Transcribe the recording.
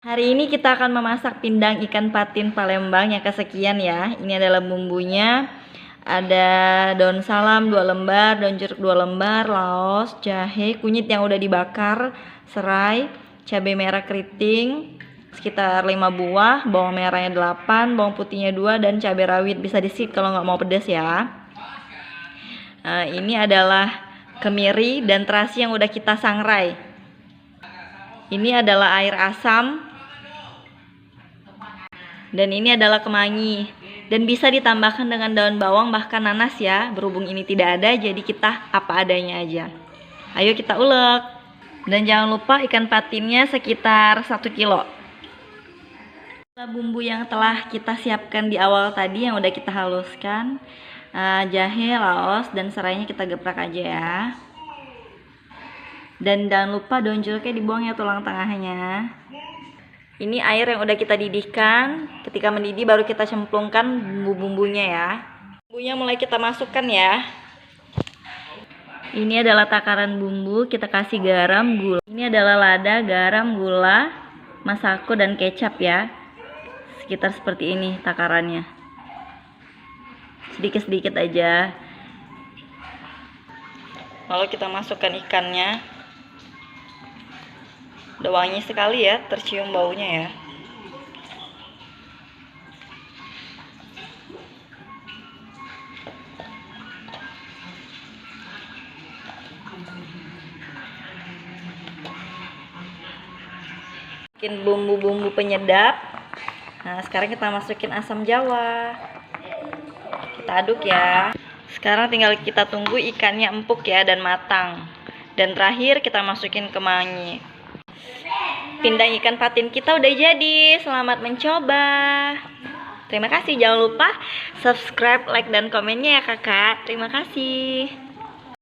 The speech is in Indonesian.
Hari ini kita akan memasak pindang ikan patin Palembang yang kesekian ya. Ini adalah bumbunya. Ada daun salam 2 lembar, daun jeruk 2 lembar, laos, jahe, kunyit yang udah dibakar, serai, cabai merah keriting sekitar 5 buah, bawang merahnya 8, bawang putihnya 2, dan cabai rawit bisa di-skip kalau nggak mau pedas ya. Ini adalah kemiri dan terasi yang udah kita sangrai. Ini adalah air asam. Dan ini adalah kemangi. Dan bisa ditambahkan dengan daun bawang bahkan nanas ya. Berhubung ini tidak ada, jadi kita apa adanya aja. Ayo kita ulek. Dan jangan lupa ikan patinnya sekitar 1 kilo. Bumbu yang telah kita siapkan di awal tadi yang udah kita haluskan, jahe, laos, dan serainya kita geprak aja ya. Dan jangan lupa daun jeruknya dibuang ya, tulang tengahnya. Ini air yang udah kita didihkan. Ketika mendidih baru kita cemplungkan bumbu-bumbunya ya. Bumbunya mulai kita masukkan ya. Ini adalah takaran bumbu, kita kasih garam, gula. Ini adalah lada, garam, gula, masako, dan kecap ya. Sekitar seperti ini takarannya. Sedikit-sedikit aja. Lalu kita masukkan ikannya. Udah wangi sekali ya, tercium baunya ya. Bikin bumbu-bumbu penyedap. Nah, sekarang kita masukin asam jawa. Kita aduk ya. Sekarang tinggal kita tunggu ikannya empuk ya dan matang. Dan terakhir kita masukin kemangi. Pindang ikan patin kita udah jadi. Selamat mencoba. Terima kasih. Jangan lupa subscribe, like, dan komennya ya kakak. Terima kasih.